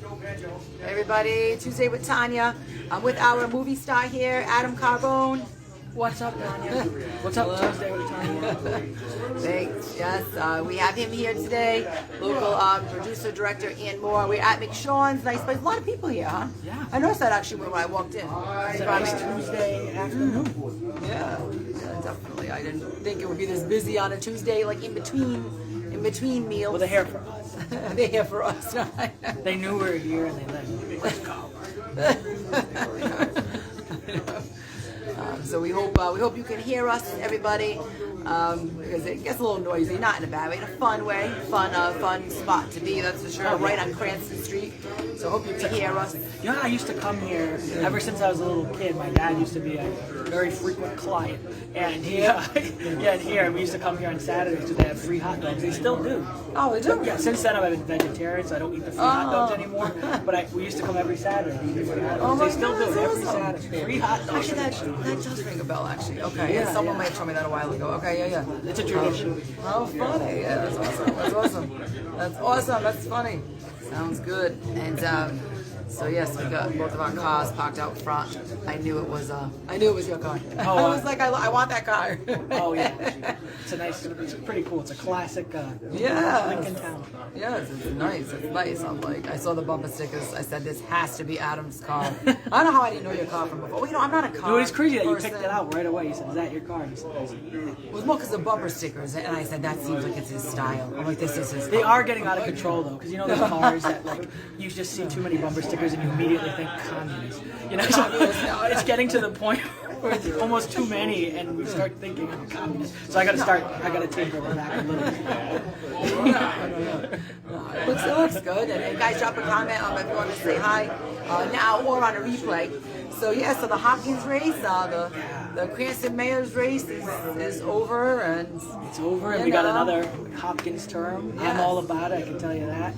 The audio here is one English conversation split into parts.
Hey everybody, Tuesday with Tanya. I'm with our movie star here, Adam Carbone. What's up, Tanya? What's up, Tuesday with Tanya? Thanks. Yes, we have him here today. Local producer, director, and more. We're at McShawn's. Nice place. A lot of people here, huh? Yeah. I noticed that actually when I walked in. It's a nice Tuesday afternoon. Yeah, definitely. I didn't think it would be this busy on a Tuesday, like in between meals. Well, they're here for us. They're here for us. They knew we were here and they left. Let's go. So we hope you can hear us, everybody, because it gets a little noisy, not in a bad way, in a fun way, fun spot to be, that's for sure, right on Cranston St. So hope you can hear us. You know, I used to come here ever since I was a little kid. My dad used to be a very frequent client, and here we used to come here on Saturdays because they have free hot dogs. They still do. Oh, they do? Yeah. Since then, I've been vegetarian, so I don't eat the free hot dogs anymore. But we used to come every Saturday. To eat free hot dogs. They still do every Saturday. Free hot dogs. Actually, that does ring a bell. Actually, okay. Yeah, someone might have told me that a while ago. Okay, yeah. It's a tradition. Oh, funny. Yeah, that's awesome. That's awesome. That's awesome. That's funny. Sounds good. And so yes, we got both of our cars parked out front. I knew it was your car. Oh, I was like, I want that car. Oh yeah, it's pretty cool. It's a classic Lincoln Town. Yeah, it's nice. It's nice. I'm like, I saw the bumper stickers. I said, this has to be Adam's car. I don't know how I didn't know your car from before. Well, I'm not a car. No, it's crazy that you person. picked it out right away. You said, "Is that your car?" He said, It was more because of bumper stickers, and I said that seems like it's his style. I'm like, this is his. They are getting out of control though, because you know there's cars that like you just see too many bumper stickers and you immediately think communist. You know, so it's getting to the point where it's almost too many, and we start thinking I'm a communist. So I got to tinker with that a little bit. It looks good. And guys, drop a comment if you want to say hi now or on a replay. So yeah, so the Hopkins race, the Cranston mayor's race is over, and it's over, and we got another Hopkins term. Yes. I'm all about it. I can tell you that.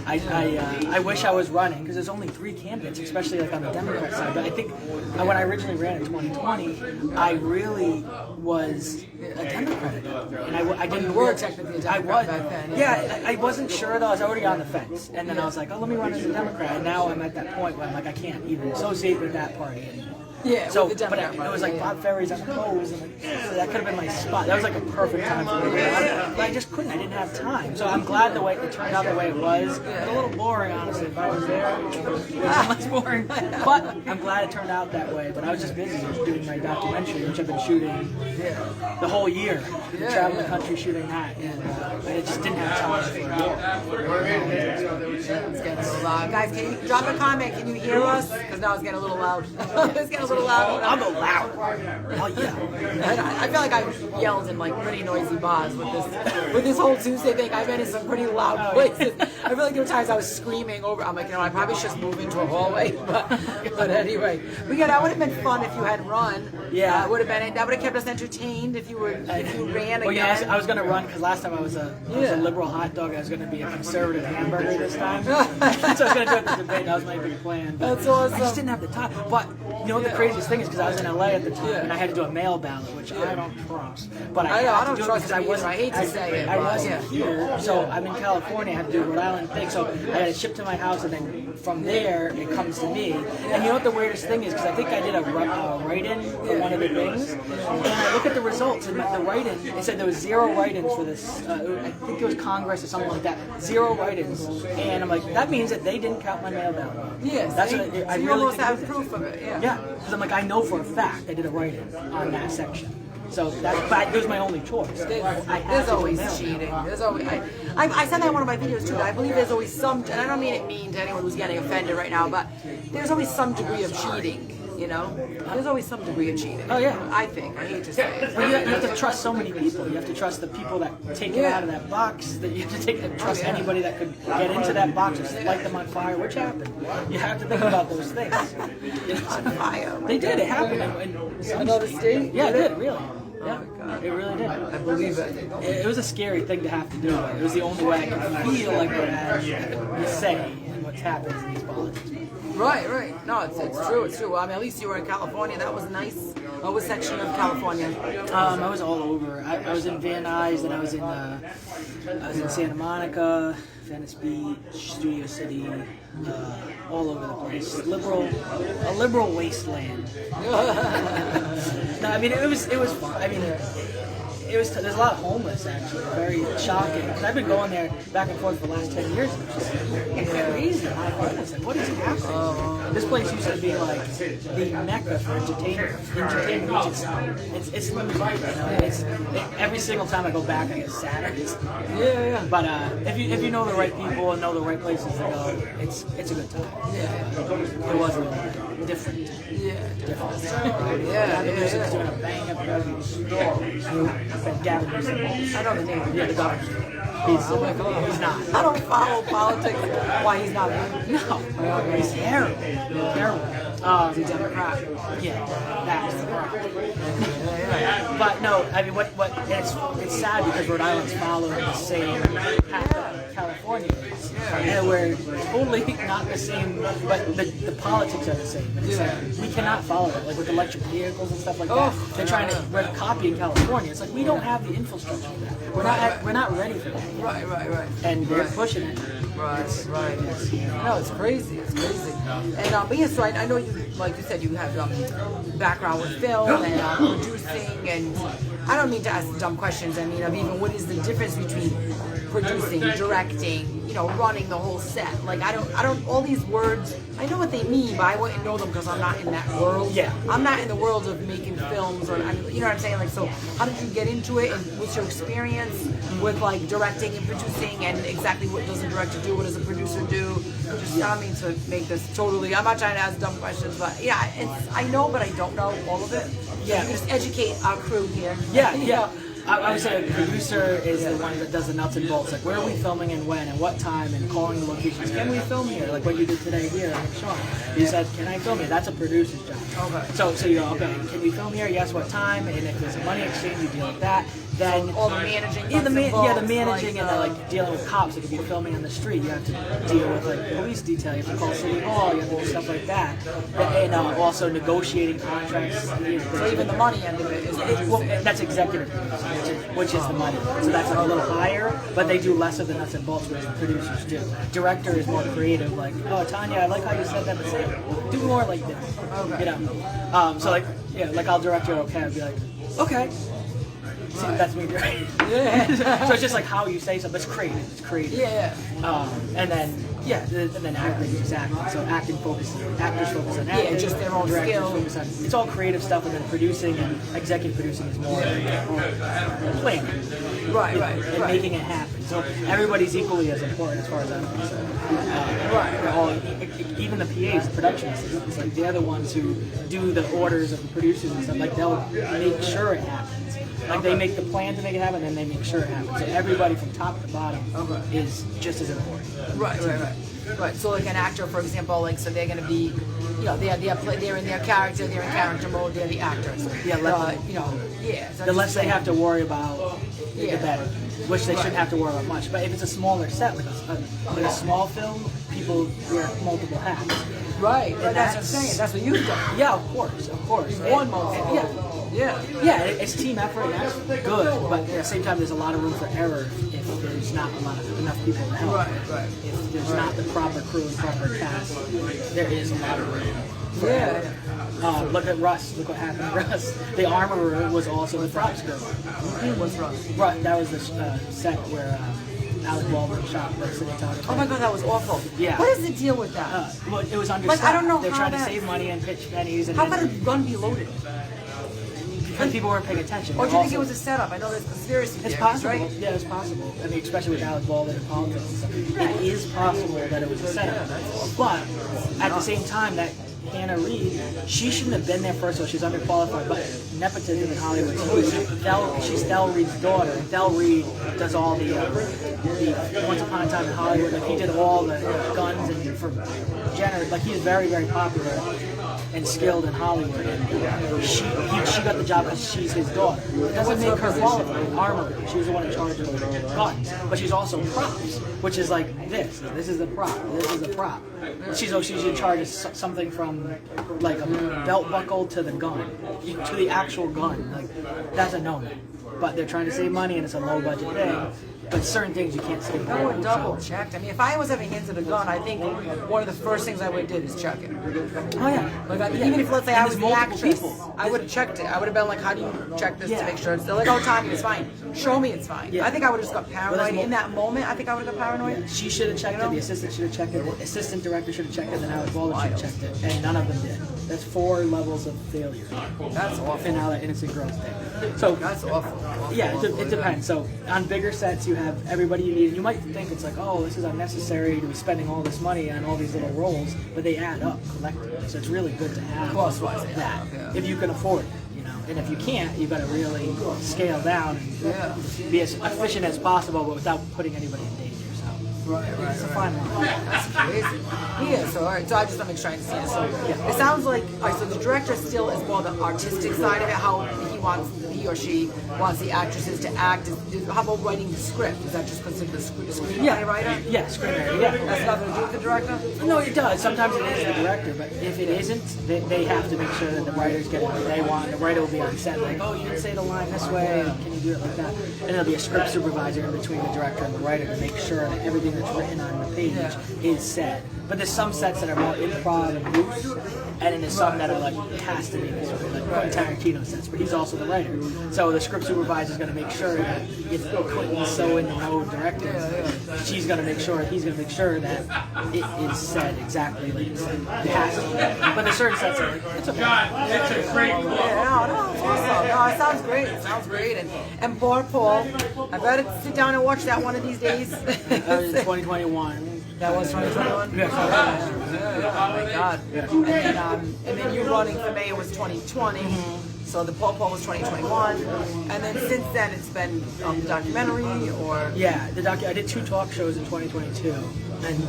I wish I was running because there's only 3 candidates, especially like on the Democrat side. But I think when I originally ran in 2020, I really was a Democrat, and I didn't. You were technically a Democrat back then. Yeah, I wasn't sure though. I was already on the fence, and then I was like, oh, let me run as a Democrat. And now I'm at that point where I'm like, I can't even associate with that party anymore. Yeah, so, but it was like Bob Ferry's unopposed, and like, that could have been my spot. That was like a perfect time for me to run, but I just couldn't. I didn't have time. So I'm glad the way it turned out the way it was. A little boring, honestly. If I was there, it was less boring. But I'm glad it turned out that way. But I was just busy doing my documentary, which I've been shooting the whole year. Traveling the country shooting that, and I just didn't have time for it. It's getting a little loud. Guys, can you drop a comment? Can you hear us? Because now it's getting a little loud. It's getting a little loud. I'll go loud. Oh yeah. I feel like I've yelled in like pretty noisy bars with this whole Tuesday thing. I've been in some pretty loud places. I feel like there were times I was screaming over. I'm like, you know, I probably should just move into a hallway. But anyway, that would have been fun if you had run. Yeah, would have been. That would have kept us entertained if you ran again. Well, yeah, I was gonna run because last time I was a liberal hot dog. I was gonna be a conservative hamburger this time. So I was gonna do it at the debate. That was my big plan. That's awesome. I just didn't have the time. But you know what the craziest thing is, because I was in LA at the time and I had to do a mail ballot, which I don't trust. But I don't trust because I wasn't. I hate to say it. I wasn't here, so I'm in California. I had to do a Rhode Island thing, so I had it shipped to my house, and then from there it comes to me. And you know what the weirdest thing is? Because I think I did a write-in for one of the things, and I look at the results, and the write-in, it said there was 0 write-ins for this. I think it was Congress or something like that. 0 write-ins, and I'm like, that means that they didn't count my mail ballot. Yes, that's what I you really almost have proof of it. Yeah, because I'm like, I know for a fact I did a write-in on that section. So that was my only choice. There's always cheating. There's always. I said that in one of my videos too. That I believe there's always some, and I don't mean it mean to anyone who's getting offended right now, but there's always some degree of cheating. You know, there's always some degree of cheating. Oh yeah, I think. I hate to say it. Well, you have to trust so many people. You have to trust the people that take it out of that box. That you have to trust anybody that could get into that box and light them on fire, which happened. You have to think about those things. On fire. They did. It happened in another state. Yeah, it did. Really. Yeah, oh my God. it really did. I believe it. It was a scary thing to have to do. It was the only way I could feel like I had a say in what happens in these politics. Right. No, it's true. Well, I mean, at least you were in California. That was nice. What section of California? I was all over. I was in Van Nuys, and I was in Santa Monica, Venice Beach, Studio City, all over the place. A liberal wasteland. No, I mean, it was fun. I mean, there's a lot of homeless, actually. Very shocking. Because I've been going there back and forth for the last 10 years. And it's just crazy. A lot of homeless. Like, what is happening? This place used to be like the mecca for entertainment. It's limited. Every single time I go back, I get sadder. Yeah. But if you know the right people and know the right places to go, it's a good time. Yeah. It was a little different. Different. Yeah. Music's doing a bang up. Gavin Newsom. I know the name. Yeah, the governor. He's not. I don't follow politics. Why he's not? No. He's terrible. Terrible. He's a Democrat. Yeah, that's the problem. But no, I mean, it's sad because Rhode Island's following the same path that California is. And we're totally not the same, but the politics are the same. And it's like, we cannot follow it. Like with electric vehicles and stuff like that, we're copying California. It's like we don't have the infrastructure for that. We're not ready for that. Right. And they're pushing it. Right. No, it's crazy. And but yes, so I know you, like you said, you have background with film and producing, and I don't mean to ask dumb questions. I mean, even what is the difference between producing, directing, running the whole set? Like I don't. All these words, I know what they mean, but I wouldn't know them because I'm not in that world. Yeah. I'm not in the world of making films, or you know what I'm saying. Like, so how did you get into it, and what's your experience with like directing and producing, and exactly what does a director do, what does a producer do? Just I mean to make this totally. I'm not trying to ask dumb questions, but yeah, I know, but I don't know all of it. Yeah. You just educate our crew here. Yeah. I would say a producer is the one that does the nuts and bolts, like where are we filming and when and what time and calling the locations. Can we film here? Like what you did today here at McShawn. You said, can I film here? That's a producer's job. Okay. So you go, okay, can we film here? Yes, what time? And if there's a money exchange, you deal with that. Then all the managing. the managing and like dealing with cops. Like if you're filming on the street, you have to deal with like police detail. You have to call city hall. You have to do stuff like that. And also negotiating contracts. So even the money end of it is that's executive producing, which is the money. So that's like a little higher, but they do less of the nuts and bolts, whereas the producers do. Director is more creative. Like, oh Tanya, I like how you said that. But say, do more like this. Okay. So like I'll direct your okay. I'll be like, okay. See, that's me directing. So it's just like how you say something. It's creative. And then acting is just acting. So actors focus on acting. Yeah, just their own skill. It's all creative stuff, and then producing and executive producing is more planning. Right. And making it happen. So everybody's equally as important as far as I'm concerned. Even the PAs, the production assistants, like they're the ones who do the orders of the producers and stuff. Like they'll make sure it happens. Like they make the plan to make it happen, and then they make sure it happens. So everybody from top to bottom is just as important. Right. So like an actor, for example, like so they're going to be, they're in their character, they're in character mode, they're the actors. So the less they have to worry about, the better. Which they shouldn't have to worry about much. But if it's a smaller set, like a small film, people wear multiple hats. Right. And that's what I'm saying. That's what you've done. Yeah, of course. One month. Yeah, it's team effort, and that's good, but at the same time, there's a lot of room for error if there's not enough people to help. Right. If there's not the proper crew and proper cast, there is a lot of room for error. Look at Russ. Look what happened to Russ. The armorer was also the props girl. What's Russ? That was the set where Alec Baldwin shot the cinematographer. Oh my God, that was awful. Yeah. What is the deal with that? Well, it was understaffed. Like, I don't know They're how trying that... to save money and pitch pennies. And how could a gun be loaded? Because people weren't paying attention. Or do you think it was a setup? I know there's conspiracy theories, It's possible. right? Yeah, it's possible. I mean, especially with Alec Baldwin and politics and stuff. It is possible that it was a setup. But at the same time, that Hannah Reid, she shouldn't have been there first, so she's underqualified. But nepotism in Hollywood, she's Del Reid's daughter. And Del Reid does all the Once Upon a Time in Hollywood. Like he did all the guns and for Jenner. Like he's very, very popular and skilled in Hollywood. And she got the job because she's his daughter. It doesn't make her qualified. Armorer. She was the one in charge of the guns, but she's also props, which is like this. This is the prop. This is the prop. She's in charge of something from like a belt buckle to the gun, to the actual gun. Like that's a no-no. But they're trying to save money and it's a low-budget thing. but certain things you can't skip. I would double checked. I mean, if I was having hands on a gun, I think one of the first things I would have did is check it. Oh yeah. Like even if let's say I was the multiple actress, people. I would have checked it. I would have been like, how do you check this Yeah. to make sure they're like, oh, Tanya, it's fine. Show me it's fine. Yeah. I think I would have just got paranoid in that moment. I think I would have got paranoid. Yeah. She should have checked it. The assistant should have checked it. The assistant director should have checked it. And Alex Baldwin should have checked it. And none of them did. That's 4 levels of failure. That's awful. In how that innocent girl's thing. So That's awful. yeah, it depends. So on bigger sets, you have everybody you need. You might think it's like, oh, this is unnecessary to be spending all this money on all these little roles, but they add up collectively. So it's really good to have Cost-wise, that yeah. if you can afford it. And if you can't, you've got to really scale down and be as efficient as possible, but without putting anybody in danger. So it's a fine line. That's crazy. Yeah, so all right, so I just want to make sure I understand it. So it sounds like, all right, so the director still is more the artistic side of it, how he or she wants the actresses to act. How about writing the script? Is that just considered the screenwriter? Yeah, screenwriter. Yeah, That's nothing to do with the director? no, it does. Sometimes it is the director, but if it isn't, they have to make sure that the writers get what they want. The writer will be on set like, oh, you didn't say the line this way. Can you do it like that? And there'll be a script supervisor in between the director and the writer to make sure that everything that's written on the page is said. But there's some sets that are more improv and loose, and then there's some that are like, it has to be this way, like Quentin Tarantino sets, but he's also the writer. So the script supervisor is going to make sure that if Quentin's so in the know directing, he's going to make sure that it is said exactly like it's said. It has to be. But there's certain sets that are like, it's okay. It's a great call. Yeah, no, it's awesome. No, it sounds great. It sounds great. And poor Paul, I better sit down and watch that one of these days. That was 2021. That was 2021? Yeah. Oh my God. And then you running for mayor was 2020. So the Paul was 2021. And then since then it's been documentary or... Yeah, I did 2 talk shows in 2022, and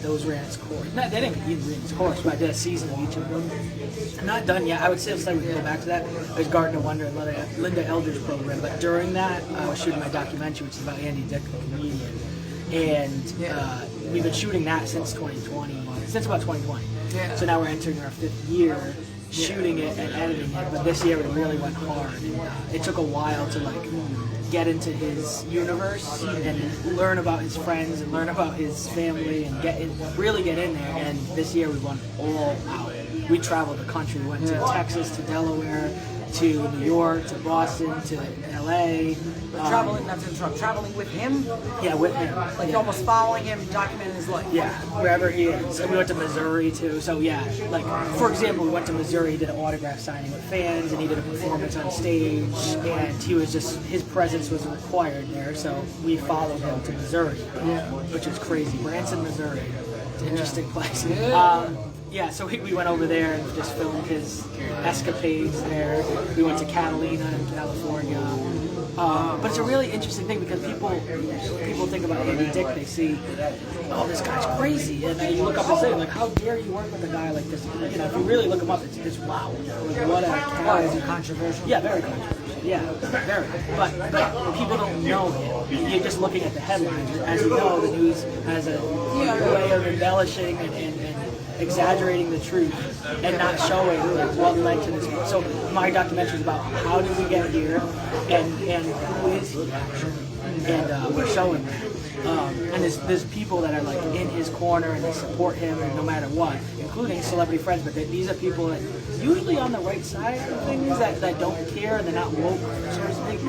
those ran its course. No, they didn't even ran its course, but I did a season of each of them. I'm not done yet. I would say we can go back to that. There's Garden of Wonder and Linda Elder's program, but during that I was shooting my documentary, which is about Andy Dick, the comedian. And we've been shooting that since 2020, since about 2020. Yeah. So now we're entering our 5th year shooting it and editing it, but this year it really went hard. And it took a while to like get into his universe and learn about his friends and learn about his family and really get in there. And this year we went all out. We traveled the country. We went to Texas, to Delaware, to New York, to Boston, to LA. Traveling, not to interrupt, traveling with him? Yeah, with him. Like almost following him, documenting his life. Yeah, wherever he is. And we went to Missouri too. So yeah, like for example, we went to Missouri, he did an autograph signing with fans, and he did a performance on stage, and he was just, his presence was required there, so we followed him to Missouri, which is crazy. Branson, Missouri. It's an interesting place. Yeah, so we went over there and just filmed his escapades there. We went to Catalina in California. But it's a really interesting thing because people think about Andy Dick, they see, oh, this guy's crazy, and then you look up and say, like, how dare you work with a guy like this? You know, if you really look him up, it's wow. Like, what a Why is he controversial? Yeah, very controversial. Yeah, very. But people don't know him. You're just looking at the headlines. As you know, the news has a way of embellishing and exaggerating the truth and not showing like what led to this. So my documentary is about how did we get here and who is he actually, and we're showing that. And there's people that are like in his corner and they support him and no matter what, including celebrity friends. But these are people that usually on the right side of things that don't care and they're not woke, so to speak.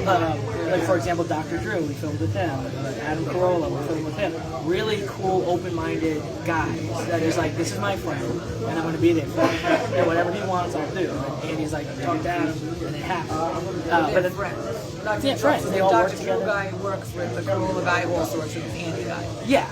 Like for example, Dr. Drew, we filmed with him. Adam Carolla, we filmed with him. Really cool, open-minded guys that is like, this is my friend and I'm going to be there for him. And whatever he wants, I'll do. And he's like, talk to Adam, and it happens. But then, Yeah, friends. They all work Dr. Drew together. guy works with the Corolla guy who also works with the Andy guy. Yeah,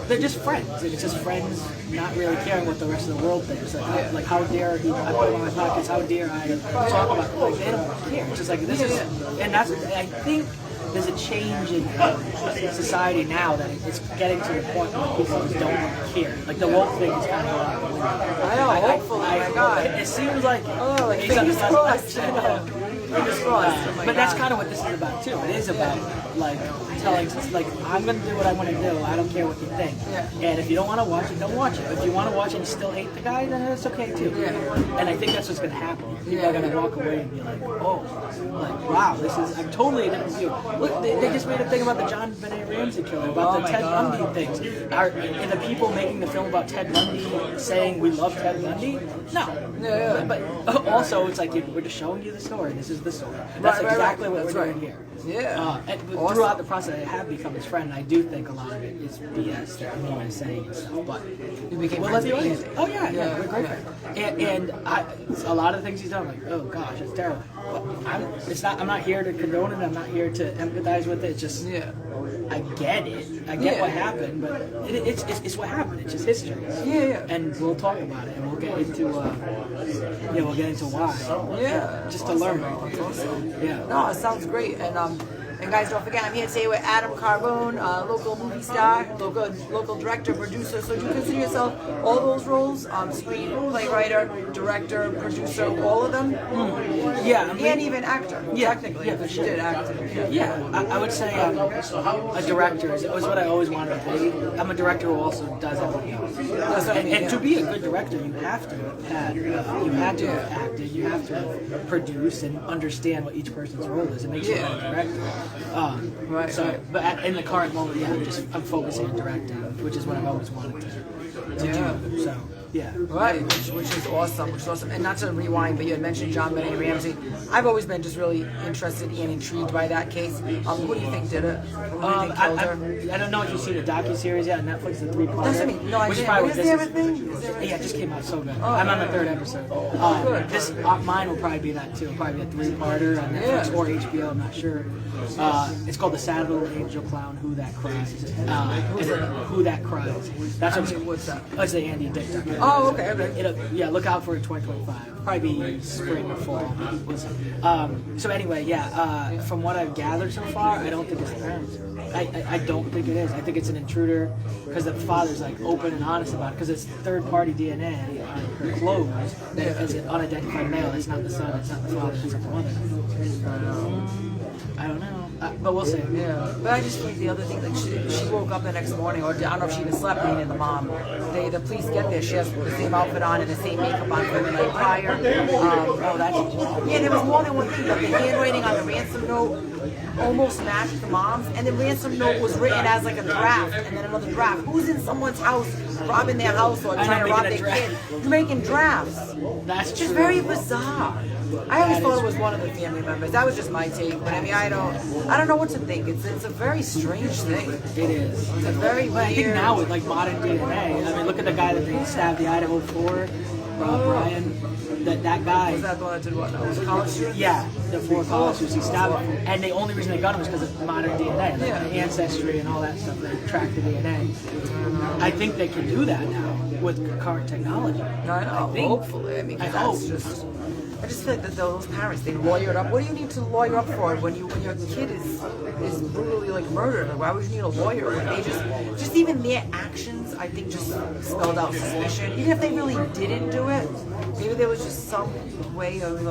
they're just friends. It's just friends, not really caring what the rest of the world thinks. Like how dare he? I put him on my podcast. How dare I talk about it? Like they don't care. It's just like this is, and that's. I think there's a change in society now that it's getting to the point where people just don't care. Like the woke thing is kind of out the window. I know. Hopefully, my God. It seems like fingers crossed. I know. Fingers crossed. but that's kind of what this is about too. It is about like telling, like, I'm gonna do what I want to do. I don't care what you think. Yeah. And if you don't want to watch it, don't watch it. If you want to watch it and still hate the guy, then that's okay too. Yeah. And I think that's what's gonna happen. People are gonna walk away and be like, oh, like, wow, this is I'm totally a different view. Look, they just made a thing about the John Benet Ramsey killer, about the Ted Bundy things. And the people making the film about Ted Bundy saying we love Ted Bundy? No. Yeah. But also, it's like we're just showing you the story. This is the story. That's exactly what we're doing here. Yeah. And throughout the process, I have become his friend, and I do think a lot of it is BS that me is saying and stuff. But you became well, friends let's be with honest. Andy. Oh yeah, we're great friends. And a lot of the things he's done, I'm like, oh gosh, it's terrible. But I'm not here to condone it. I'm not here to empathize with it. It's just I get it. I get what happened, but it's what happened. It's just history. Yeah. And we'll talk about it, and we'll get into why. Yeah. Just to learn. Awesome. Yeah. No, it sounds great. And guys, don't forget, I'm here today with Adam Carbone, local movie star, local director, producer. So do you consider yourself all those roles? Screenplay writer, director, producer, all of them? Yeah. And even actor, technically, because you did act. I would say a director is what I always wanted to be. I'm a director who also does everything else. And to be a good director, you have to have acted, you have to produce and understand what each person's role is. It makes you a better director. But in the current moment, I'm focusing on directing, which is what I've always wanted to do. So. Yeah. Right, which is awesome, And not to rewind, but you had mentioned John Benet Ramsey. I've always been just really interested and intrigued by that case. Who do you think did it? Who do you think killed her? I don't know if you've seen the docu-series yet on Netflix, the 3-part. That's what I mean. No, I didn't. Is there a thing? Yeah, it just came out so good. I'm on the 3rd episode. Good. Mine will probably be that too. It'll probably be a 3-parter on Netflix or HBO, I'm not sure. It's called The Sad Little Angel Clown, Who That Cries. Who That Cries. That's what's that? It's the Andy Dick documentary. Oh, okay. Look out for it in 2025. Probably spring or fall. So anyway, from what I've gathered so far, I don't think it's the parents. I don't think it is. I think it's an intruder because the father's like open and honest about it because it's third-party DNA on her clothes that is an unidentified male. It's not the son. It's not the father. It's not the mother. I don't know. But we'll see. Yeah. But I just think the other thing, like she woke up the next morning, or I don't know if she even slept, being in the mom. The police get there. She has the same outfit on and the same makeup on for the night prior. That's interesting. Yeah, there was more than one thing. But the handwriting on the ransom note almost matched the mom's, and the ransom note was written as like a draft, and then another draft. Who's in someone's house, robbing their house or trying to rob their kid? You're making drafts. That's just very bizarre. I always thought it was one of the family members. That was just my take. But I mean, I don't know what to think. It's a very strange thing. It is. It's a very weird. I think now with like modern DNA, I mean, look at the guy that they stabbed the Idaho 4, Brian. That guy. Was that the one that did what? Was it college students? Yeah, the 4 college students he stabbed him. And the only reason they got him was because of modern DNA, like ancestry and all that stuff. They track the DNA. I think they can do that now with current technology. I know. Hopefully. I mean, I just feel like that those parents, they lawyer it up. What do you need to lawyer up for when your kid is brutally like murdered? Like, why would you need a lawyer? When they just even their actions, I think, just spelled out suspicion. Even if they really didn't do it, maybe there was just some way of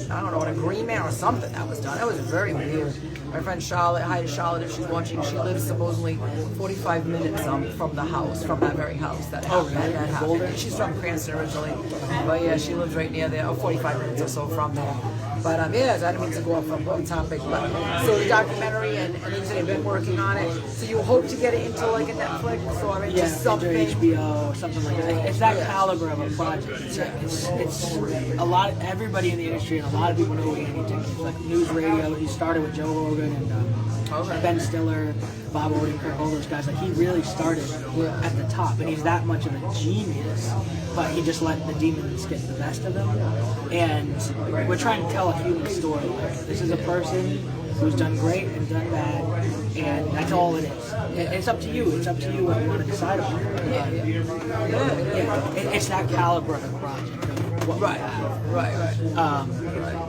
I don't know, an agreement or something that was done. That was very weird. My friend Charlotte, hi to Charlotte if she's watching. She lives supposedly 45 minutes from the house, from that very house that happened. And she's from Cranston originally, but yeah, she lives right near there, 45 minutes or so from there. But I didn't mean to go off on topic. But so the documentary, and you said you've been working on it. So you hope to get it into like a Netflix or just something, HBO or something like that. It's that caliber of a project. It's a lot. Everybody in the industry and a lot of people know who Andy Dick is. Like news radio, he started with Joe Rogan and Ben Stiller, Bob Odenkirk, all those guys. Like he really started at the top, and he's that much of a genius. But he just let the demons get the best of him. And we're trying to tell a human story. Like, this is a person who's done great and done bad, and that's all it is. It's up to you. It's up to you what you want to decide on. It's that caliber of a project.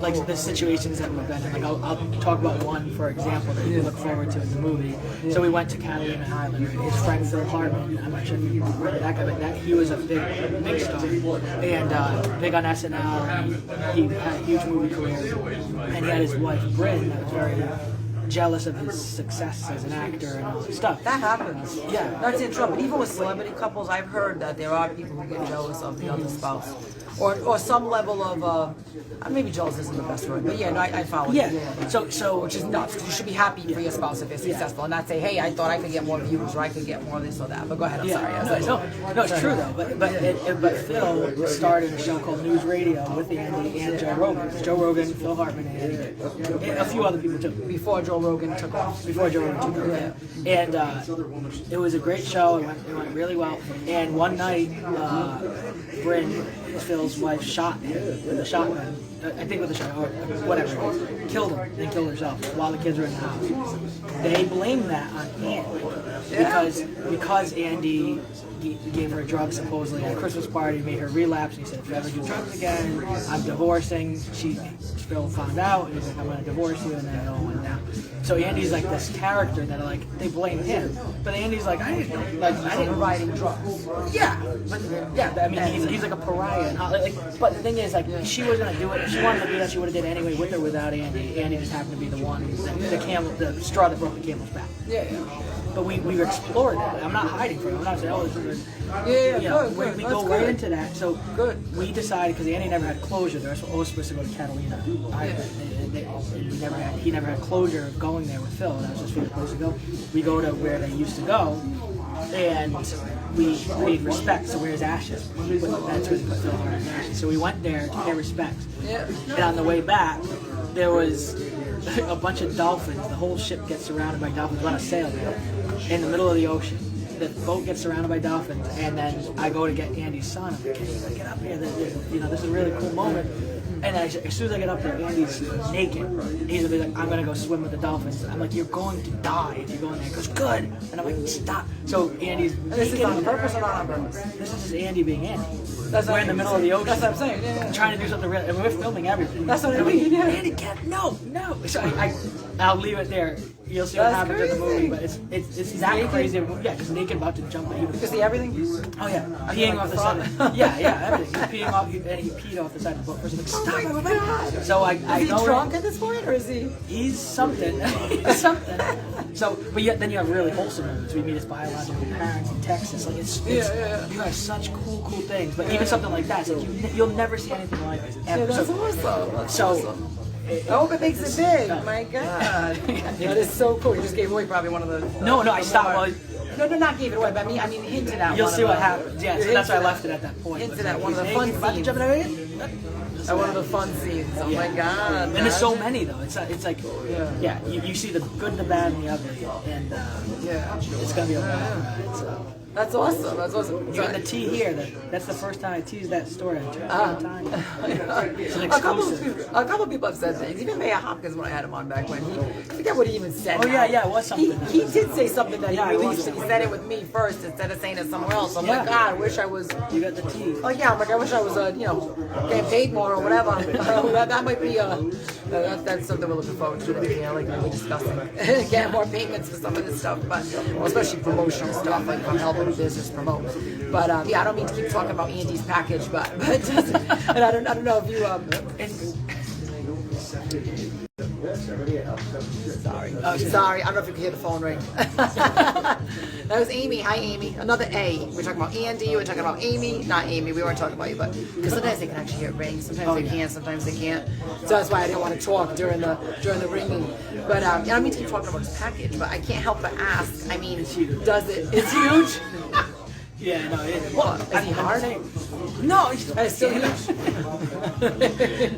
Like the situations that we've been in. Like I'll talk about one, for example, that you look forward to in the movie. So we went to Catalina Island. His friend Phil Hartman, I'm not sure if you remember that guy, but he was a big star and big on SNL. And he had a huge movie career, and he had his wife Bryn that was very jealous of his success as an actor and all that stuff. That happens. Yeah. That's in trouble. Even with celebrity couples, I've heard that there are people who get jealous of the other spouse. Or some level of, maybe jealous isn't the best word, but yeah, no, I follow you. Yeah. So Which is nuts. You should be happy for your spouse if they're successful and not say, hey, I thought I could get more views or I could get more this or that. But go ahead, I'm sorry. No, it's true though. But Phil started a show called News Radio with Andy and Joe Rogan. It's Joe Rogan, Phil Hartman, and Andy, and a few other people too. Before Joe Rogan took off. And it was a great show. It went really well. And one night, Bryn, Phil's wife, shot him with a shotgun. I think with a shotgun, or whatever. Killed him and killed herself while the kids were in the house. They blamed that on Andy because Andy gave her a drug supposedly at a Christmas party, made her relapse. And he said, if you ever do drugs again, I'm divorcing. Phil found out, and he's like, I'm going to divorce you, and then it all went down. So Andy's like this character that they blame him, but Andy's like, I didn't Providing drugs. Yeah, I mean, he's like a pariah. And but the thing is, like, she was gonna do it. If she wanted to do that, she would have did it anyway, with or without Andy. Andy just happened to be the one, the straw that broke the camel's back. Yeah. But we explored it. I'm not hiding from it. I'm not saying, oh, this is Good. we go right into that. So Good. we decided, because Andy never had closure. They were always supposed to go to Catalina. He never had closure of going there with Phil, and that was his favorite place to go. We go to where they used to go, and we paid respect. So where's ashes? That's where they put Phil Hartman's ashes. So we went there to pay respects. Yeah. And on the way back, there was a bunch of dolphins. The whole ship gets surrounded by dolphins. We're on a sail there in the middle of the ocean. The boat gets surrounded by dolphins, and then I go to get Andy's son. I'm like, hey, get up here. This is a really cool moment. And then as soon as I get up there, Andy's naked. He's like, I'm gonna go swim with the dolphins. I'm like, you're going to die if you go in there. He goes, good. And I'm like, stop. So Andy's naked. This is on purpose or not on purpose? This is just Andy being Andy. We're in the middle of the ocean. That's what I'm saying. Yeah. Trying to do something real, and we're filming everything. That's what I mean. Yeah. Andy can't. No. So I'll leave it there. You'll see what happens in the movie, but it's that naked? Crazy. Yeah, because naked about to jump. You can see everything. Oh yeah, peeing off the side. Yeah, everything. He's peeing off, and he peed off the side of the boat. First, like, stop! Oh my God. So I is he go drunk at this point, or is he? He's something. He's something. So, but then you have really wholesome moments. We meet his biological parents in Texas. Like it's you have such cool things. But even something like that, it's like you'll never see anything like this ever. Yeah, that's awesome. That's awesome. I hope it makes it big. My God. That is so cool. You just gave away probably one of the. No, I stopped. No, not gave it away, but I mean, hinted at. You'll see what happens. Yeah, so that's why I left it at that point. Hinted at one of the fun scenes. At one of the fun scenes. Oh my God. And there's so many though. It's like you see the good, the bad, and the ugly, and it's gonna be a wild ride. So. That's awesome. You got the tea here. That's the first time I teased that story. It's an a couple people have said things. Even Mayor Hopkins, when I had him on back when I forget what he even said. Oh yeah, it was something. He did say something that he released, and he said it with me first instead of saying it somewhere else. I'm like, God, I wish I was. You got the tea. Oh yeah, I'm like, I wish I was, getting paid more or whatever. That might be that's something we're looking forward to. Like we discussing, getting more payments for some of this stuff, but especially promotional stuff, like if I'm helping a business promote. But I don't mean to keep talking about Andy's package, but it doesn't. And I don't know if you Sorry, I don't know if you can hear the phone ring. That was Amy. Hi, Amy. Another A. We're talking about Andy. We're talking about Amy. Not Amy. We weren't talking about you, but because sometimes they can actually hear it ring. Sometimes they can. Sometimes they can't. So that's why I didn't want to talk during the ringing. But I don't mean to keep talking about his package, but I can't help but ask. I mean, does it? It's huge. Yeah, no, it is. What? Is he hard? No, it's still huge.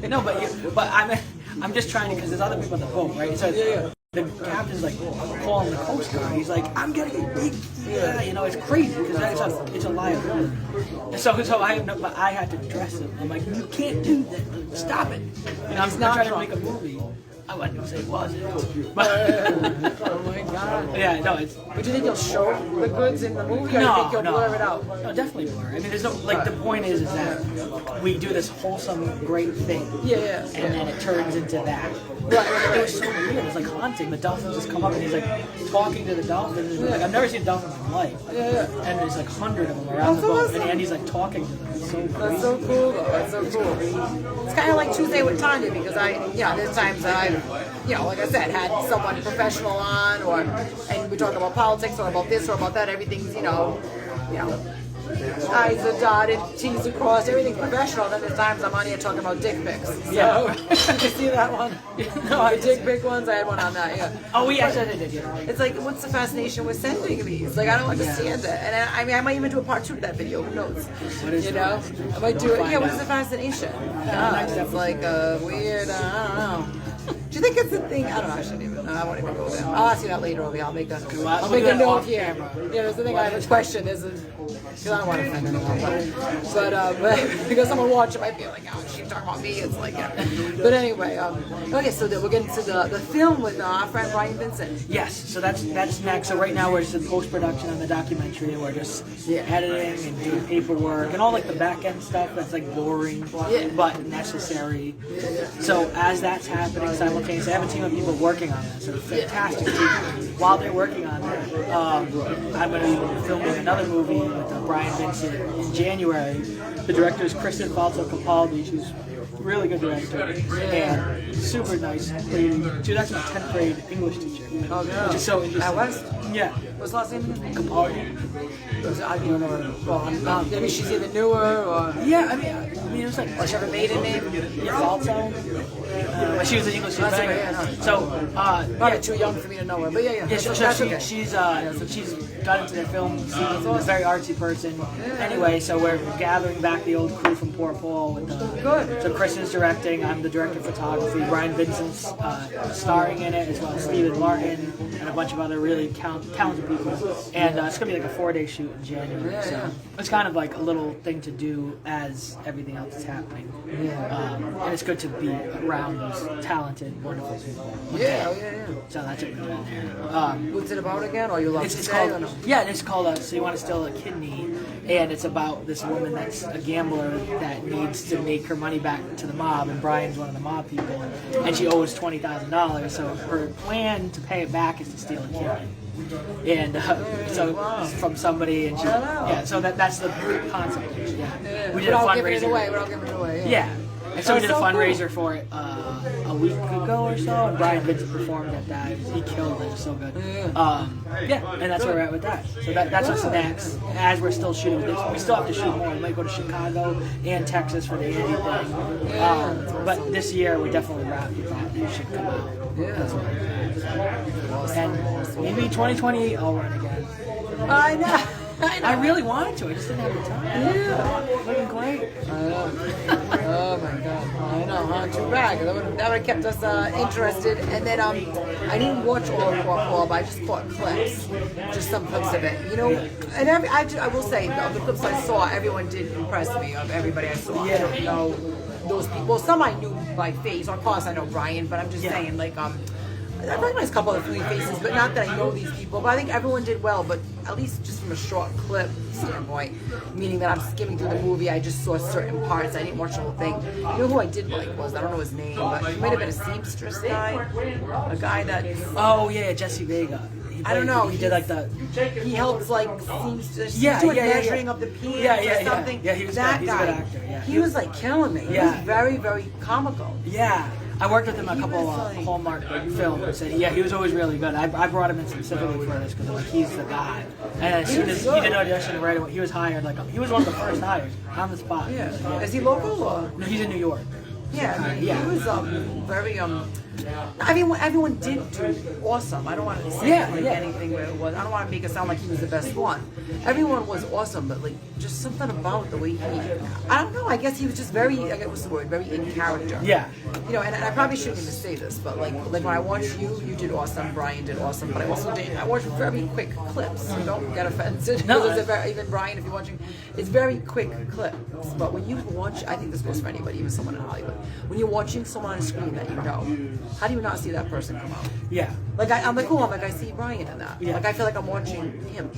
No, but I'm just trying to, because there's other people on the boat, right? So the captain's like calling the Coast Guard. He's like, I'm getting a big, it's crazy because it's a liability. So I had to dress him. I'm like, you can't do that. Stop it. I'm not trying to make a movie. I wouldn't say it wasn't. But, oh my God. Yeah, no, it's. But do you think you'll show the goods in the movie, or do you think you'll blur it out? No, definitely blur. I mean, there's no the point is that we do this wholesome, great thing. Yeah. And then it turns into that. Right. It was so weird. It's like haunting. The dolphins just come up and he's like talking to the dolphins. Like, I've never seen a dolphin in my life. Yeah. And there's like 100 of them around the boat, awesome. And Andy's like talking to them. It's so crazy. That's so cool, though. That's so cool. It's kind of like Tuesday with Tanya because there's times that you know, like I said, had someone professional on, and we're talking about politics or about this or about that, everything's, you know, I's are dotted, T's are crossed, everything's professional. Then there's times I'm on here talking about dick pics. So, did you see that one? No, the dick pic ones, I had one on that, yeah. Oh, yes, I did, yeah. It's like, what's the fascination with sending these? Like, I don't understand it. And I mean, I might even do a part 2 to that video, who knows? You know? I might do it, what is the fascination? It's like a weird, I don't know. Do you think it's a thing? I don't know. I shouldn't even. I won't even go there. I'll ask you that later, Ovi. I'll make a note here. Yeah, there's the thing. I have a question. Because I don't want to offend anyone, but because someone watch it might be like, oh, she's talking about me. It's like, yeah. But anyway, okay. So we're getting to the film with our friend Brian Vincent. Yes. So that's next. So right now we're just in post production on the documentary. We're just editing and doing paperwork and all like the back end stuff that's like boring but necessary. So as that's happening simultaneously, I have a team of people working on this. So fantastic team. While they're working on it, I'm going to be filming another movie with Brian Vincent in January. The director is Cranston St. She's a really good director and super nice lady. Dude, that's my 10th grade English teacher. Oh, girl. Which is so interesting. At West? Yeah. What's the last name again? Capaldi. I don't know her. Well, maybe she's either newer or... Yeah, I mean, it was like... Or she have a maiden name? Falso. She was an English teacher. So, probably too young for me to know her, but yeah. She's got into the film scene. A very artsy person. Anyway, so we're gathering back the old crew from Poor Paul. So Chris is directing. I'm the director of photography. Brian Vincent's starring in it, as well as Stephen Martin and a bunch of other really talented people. And it's gonna be like a 4-day shoot in January. So it's kind of like a little thing to do as everything else is happening. And it's good to be around those talented, wonderful people. So that's what we're doing there. What's it about again? Or you love it's called, yeah, it's called So You Want to Steal a Kidney, and it's about this woman that's a gambler that needs to make her money back to the mob, and Brian's one of the mob people, and she owes $20,000. So her plan to pay it back is to steal a kidney. And so from somebody, and so that's the concept. We did a fundraiser. Without giving it away. Yeah. And so we did a fundraiser for it a week ago or so, and Brian Vincent performed at that. He killed it. It was so good. And that's where we're at with that. So that's what's next. As we're still shooting this, we still have to shoot more. We might go to Chicago and Texas for the Andy thing. But this year, we definitely wrapped with that. It should come out. And maybe 2028, I'll run again. I know. I really wanted to. I just didn't have the time. Yeah. Looking great. I know. Oh my God. I know, huh? Too bad. That would have kept us interested. And then I didn't watch all of Paul, but I just caught clips, just some clips of it. You know, and I will say, of the clips I saw, everyone did impress me. Of everybody I saw, I don't know those people. Well, some I knew by face. Of course, I know Brian, but I'm just saying, like, I recognize a couple of familiar faces, but not that I know these people. But I think everyone did well, but at least just from a short clip standpoint, meaning that I'm skimming through the movie, I just saw certain parts. I didn't watch the whole thing. You know who I did like was, I don't know his name, but he might have been a seamstress guy. A guy that... Oh, yeah, Jesse Vega. I don't know. He did like the... He helps like seamstress... doing measuring of the pants or something. Yeah, he was that he's guy. A good actor. Yeah. He was like killing me. He was very, very comical. Yeah. I worked with him a couple Hallmark films, and he was always really good. I brought him in specifically for this because like he's the guy. And as soon as he did audition right away, he was hired. Like he was one of the first hires on the spot. Yeah. Is he local or? No, he's in New York. Yeah. He was very I mean, everyone did do awesome. I don't want to say anything where it was. I don't want to make it sound like he was the best one. Everyone was awesome, but like just something about the way he. I don't know. I guess he was just very. I guess what's the word? Very in character. Yeah. You know, and I probably shouldn't even say this, but like when I watched you did awesome. Brian did awesome, but I also I watched very quick clips. So don't get offended. No. Even Brian, if you're watching, it's very quick clips. But when you watch, I think this goes for anybody, even someone in Hollywood. When you're watching someone on a screen that you know, how do you not see that person come out? Yeah. Like I'm like, cool. I'm like, I see Brian in that. Yeah. Like I feel like I'm watching him.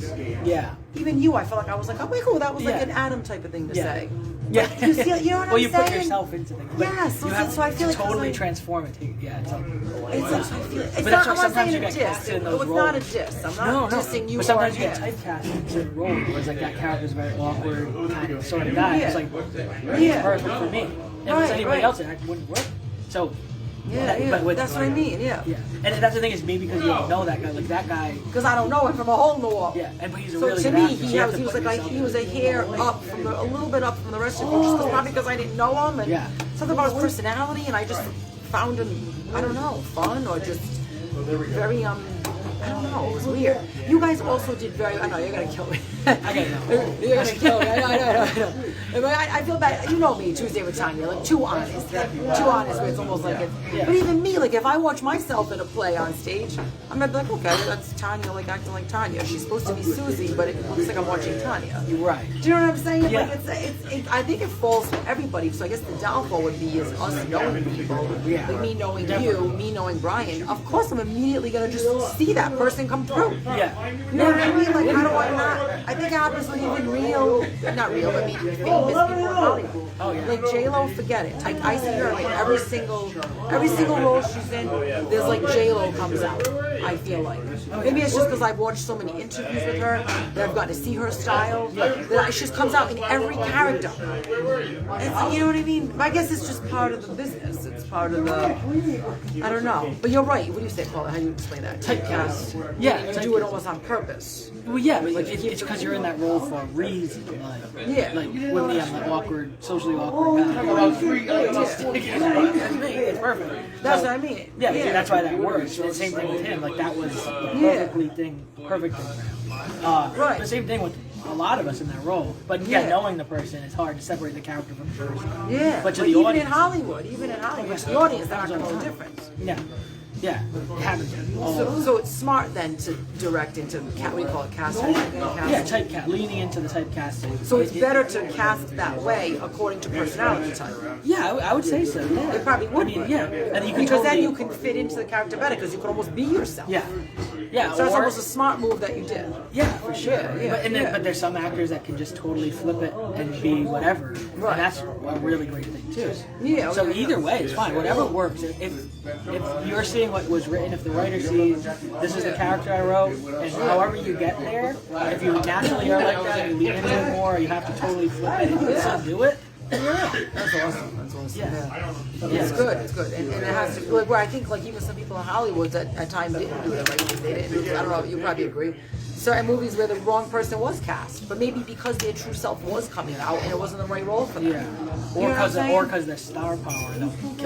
Yeah. Even you, I felt like I was like, oh, wait, cool. That was like an Adam type of thing to say. Yeah. Like, you know what I'm saying? Well, you put yourself into things. Yes. You have so I feel to like totally like, transform it. Yeah. It's like, but that's why sometimes you get casted in those roles. It's not a diss. I'm not dissing you. But sometimes you get typecast into a role where it's like that character's very awkward, kind of sort of guy. It's like perfect for me. If it's anybody else, it wouldn't work. So Yeah, that's what I mean. Yeah. And that's the thing is maybe because you don't know that guy, like that guy. Because I don't know him from a hole in the wall. Yeah, but he's a so really to good me, actor, he so you have to was put like yourself he was a hair up from a little bit up from the rest of them, just probably because I didn't know him and something about his personality, and I just found him, I don't know, fun or just very I don't know, it was weird. You guys also did very. I know you're gonna kill me. You're gonna kill me. I know. I feel bad. You know me, Tuesday with Tanya, like too honest. Where it's almost like it. But even me, like if I watch myself in a play on stage, I'm gonna be like, okay, that's Tanya, like acting like Tanya. She's supposed to be Susie, but it looks like I'm watching Tanya. You're right. Do you know what I'm saying? Yeah. Like I think it falls for everybody. So I guess the downfall would be is us knowing people, like me knowing you, me knowing Brian. Of course, I'm immediately gonna just see that person come through. Yeah. You know what I mean? Like, how do I not? I think it happens with even not real, but maybe famous people in Hollywood. Oh, yeah. Like J-Lo, forget it. I see her in every single role she's in. There's like J-Lo comes out. I feel like maybe it's just because I've watched so many interviews with her that I've gotten to see her style. That she just comes out in every character. And, you know what I mean? I guess it's just part of the business. It's part of the. I don't know. But you're right. What do you say, Paula? How do you explain that? Typecast. Yeah, you do it almost on purpose. Well, yeah, but like it's because you're in that role for a reason. Like, like with me, I'm the awkward, socially awkward guy. It's perfect. That's what I mean. Yeah, that's why that works. The same thing with him. Like that was the perfect thing for him. Right. The same thing with a lot of us in that role. But knowing the person, it's hard to separate the character from the person. Yeah. But to like the even audience, in Hollywood, the audience, they're not going to know the difference. Yeah. Yeah, it happens. So it's smart then to direct into what do you call it, casting? Yeah, typecast, leaning into the typecasting. So it's better to cast that way according to personality type. Yeah, I would say so. Yeah. It probably would. I mean, yeah, and you can because totally, then you can fit into the character better because you can almost be yourself. Yeah, yeah. So it's almost a smart move that you did. Yeah, for sure. Yeah, but there's some actors that can just totally flip it and be whatever, right. And that's a really great thing too. Yeah. So either way, it's fine. Whatever works. If you're seeing what was written, if the writer sees this is the character I wrote, and however you get there, if you naturally are like that and you lean into it more, or you have to totally flip it and you still do it. That's awesome. That's awesome. Yeah. It's good. It's good. And it has to, like, where I think, like, even some people in Hollywood at times didn't do it, like, they didn't. I don't know, you probably agree. Certain movies where the wrong person was cast, but maybe because their true self was coming out and it wasn't the right role for them. Yeah. Or because their star power,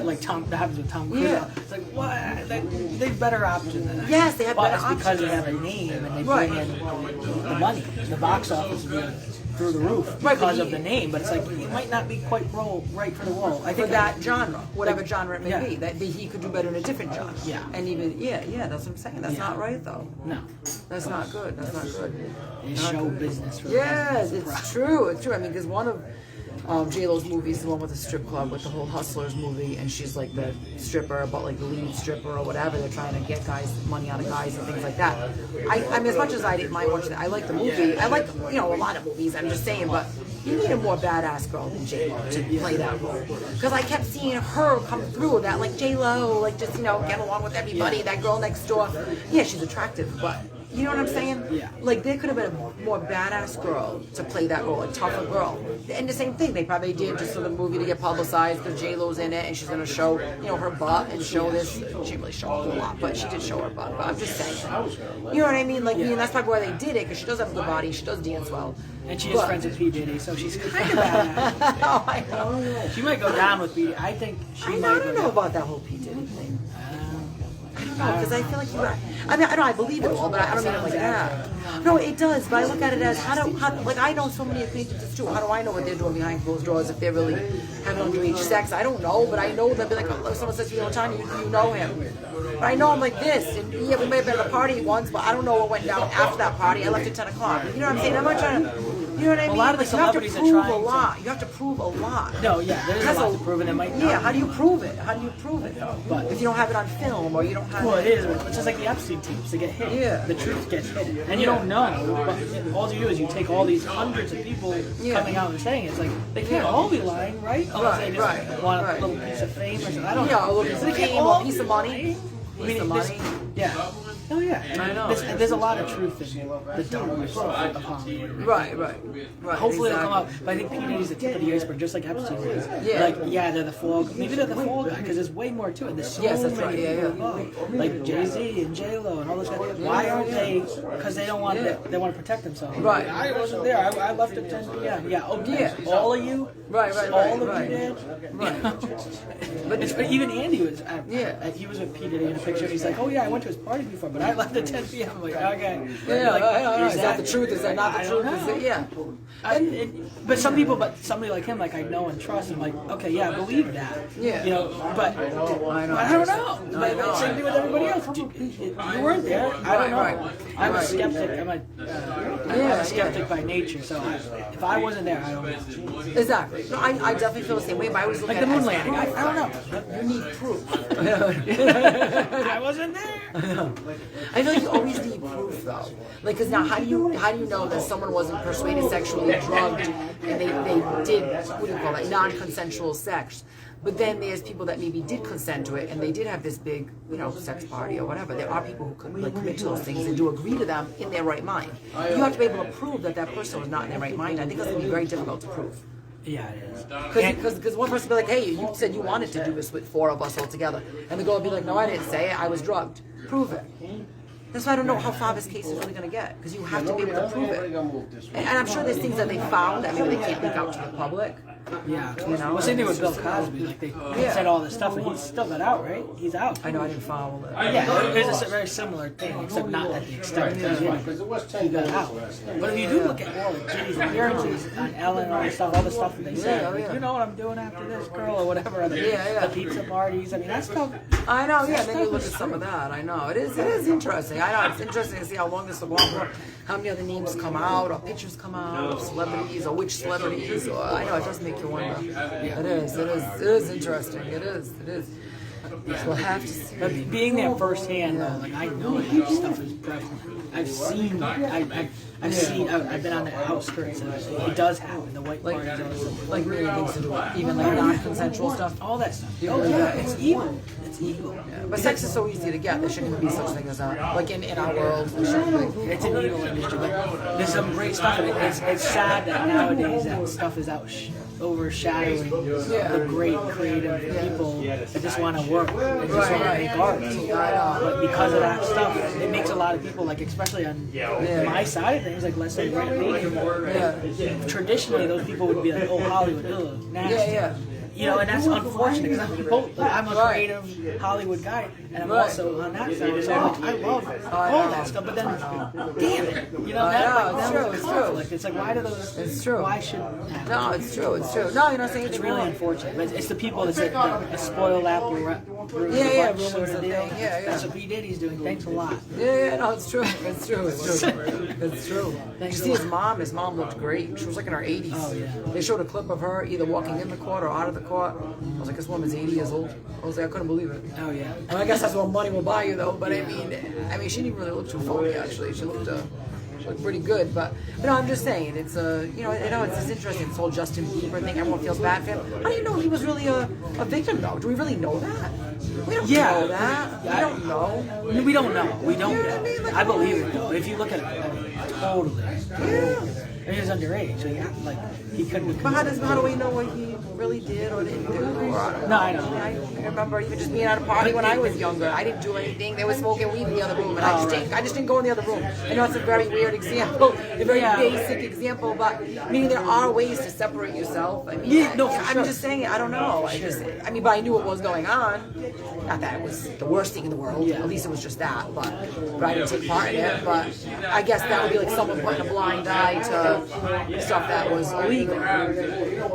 like that happens with Tom Cruise. Yeah. It's like, what? They have better options than that. Yes, they have better options. But it's because they have a name and they bring in the money. The box office is through the roof because of the name, but it's like it might not be quite right for the role. I think for that genre, whatever genre it may be, that he could do better in a different genre. Yeah. And even that's what I'm saying. That's not right though. No. That's not good. That's not good. It's show business. Yes, it's true. It's true. I mean, because one of J-Lo's movies, the one with the strip club, with the whole Hustlers movie, and she's like the stripper, but like the lead stripper or whatever. They're trying to get money out of guys and things like that. I mean, as much as I didn't mind watching that, I like the movie. I like a lot of movies. I'm just saying, but you need a more badass girl than J-Lo to play that role. Because I kept seeing her come through that, like J-Lo, like just get along with everybody. That girl next door, yeah, she's attractive, but. You know what I'm saying? Yeah. Like, there could have been a more badass girl to play that role, a tougher girl. And the same thing, they probably did just for the movie to get publicized because J-Lo's in it and she's going to show, her butt and show this. She didn't really show a whole lot, but she did show her butt. But I'm just saying. You know what I mean? Like, that's probably why they did it because she does have a good body. She does dance well. And she is friends with P. Diddy, so she's kind of badass. Oh, I know. She might go down with P. Diddy. I think she might. I don't know about that whole P. Diddy thing. I don't know, because I feel like I believe it all, but I don't mean it like that. No, it does, but I look at it as like I know so many acquaintances too. How do I know what they're doing behind closed doors if they're really having underage sex? I don't know, but I know they'll be like, if someone says to me all the time, you know him. But I know I'm like this, and yeah, we may have been at a party once, but I don't know what went down after that party. I left at 10 o'clock. You know what I'm saying? I'm not trying to. You know what I mean? A lot of the celebrities are trying a lot. You have to prove a lot. No, yeah, there's a lot to prove, and it might not. Yeah, how do you prove it? How do you prove it? But if you don't have it on film or you don't have it. Well, it is. It's just like the Epstein tapes. They get hit. Yeah. The truth gets hidden. And you don't know. But all you do is you take all these hundreds of people coming out and saying it. It's like, they can't all be lying, right? Unless they just want a little piece of fame or something. I don't know. A little piece of fame or a piece of money. I mean, yeah. Oh yeah, I know. There's a lot of truth in the darkness of Hollywood. Right. Hopefully it'll come exactly. out. But I think P. Diddy's the tip of the iceberg, just like Epstein is. Yeah. Like, yeah, they're the fall. Maybe they're the fall guy because there's way more to it. There's so Yes, that's many right. people Yeah. involved. Like Jay-Z and J-Lo and all those guys. Why aren't they? Because they don't want they want to protect themselves. Right. I wasn't there. I left at 10 p.m. Yeah. Okay. Yeah. All of you. Right. All of right. you did. Right. But even Andy was. He was with P. Diddy in a picture. He's like, oh yeah, I went to his party before, but I left at 10 p.m. I'm like, okay. Yeah, Like, is that the truth? Is that not the truth? Is it, yeah. But some people, but somebody like him, like I know and trust, I'm like, okay, yeah, I believe that. Yeah. You know, but I don't know. But same thing with everybody else. You weren't there. I don't know. Right. I'm a skeptic. I'm a skeptic by nature. So if I wasn't there, I don't know. Exactly. No, I definitely feel the same way, but I always look Like at the it moon as landing. proof. I don't know. You need proof. I wasn't there. I feel like you always need proof, though. Like, because now, how do you know that someone wasn't persuaded, sexually drugged, and they did, what do you call that, non-consensual sex? But then there's people that maybe did consent to it, and they did have this big, sex party or whatever. There are people who commit to those things and do agree to them in their right mind. You have to be able to prove that that person was not in their right mind. I think that's going to be very difficult to prove. Yeah, it is. Because one person will be like, hey, you said you wanted to do this with 4 of us all together. And the girl will be like, no, I didn't say it. I was drugged. Prove it. That's why I don't know how far this case is really going to get. Because you have to be able to prove it. And I'm sure there's things that they found that maybe they can't leak out to the public. Yeah. Well, same thing with Bill Cosby. Like they said all this stuff, and he's still got out, right? He's out. I know, I didn't follow it. Yeah, it's a very similar thing, except not at the extent that he got out. But if you do look at all the Diddy's appearances on Ellen, all the stuff that they said, like, you know what I'm doing after this girl or whatever, the pizza parties. I mean, that stuff. I know, yeah. Then you look at some of that. I know it is interesting. I know it's interesting to see how long this will go on for. How many other names come out, or pictures come out, of celebrities, or which celebrities. Or, I know it does make you wonder. It is interesting. It is. We'll have to see. But being there firsthand, though, like I know that stuff is prevalent. I've seen, I've been on the outskirts of it. It does happen. The white parties, like many things to do, even like non-consensual stuff. all that stuff. Oh yeah, it's evil. It's evil. Yeah. But sex is so easy to get. There shouldn't even be such thing as that. Like in our world, there shouldn't be. It's an evil industry. But there's some great stuff in it. It's sad that nowadays that stuff is overshadowing the great creative people that just want to work and just want to make art. But because of that stuff, it makes a lot of people, like especially on my side of things, like let's say traditionally those people would be like, oh, Hollywood, ugh, nasty. You know, and that's unfortunate because I'm a creative Hollywood guy, and I'm also on that side. So I love all that stuff. But then, damn it, you know, it's true. Like it's like, why do those? It's true. Why should? No, it's true. No, you're not saying it's really unfortunate. But it's the people that say a spoiled apple ruins the bunch sort of deal. That's what P. Diddy's doing. Thanks a lot. No, it's true. It's true. Did you see his mom? His mom looked great. She was like in her 80s. Oh yeah. They showed a clip of her either walking in the court or out of the court. I was like, this woman's 80 years old. I was like, I couldn't believe it. Oh yeah. Well, I guess that's what money will buy you, though. But I mean, she didn't really look too phony. Actually, she looked pretty good. But no, I'm just saying, it's it's interesting. This whole Justin Bieber thing. Everyone feels bad for him. How do you know he was really a victim, though? Do we really know that? We don't know that. We don't know. We don't know. We don't. You know what I mean? Like, I believe it though. If you look at it, totally. And he was underage, so he couldn't. But how do we know what he really did or didn't do? Or, I don't know. I remember even just being at a party when I was younger. I didn't do anything. They were smoking weed in the other room, and I just didn't go in the other room. I know it's a very weird example, a very basic example, but I mean there are ways to separate yourself. I mean, I'm just saying. I don't know. But I knew what was going on. Not that it was the worst thing in the world. Yeah. At least it was just that. But I didn't take part in it. But I guess that would be like someone putting a blind eye to stuff that was illegal.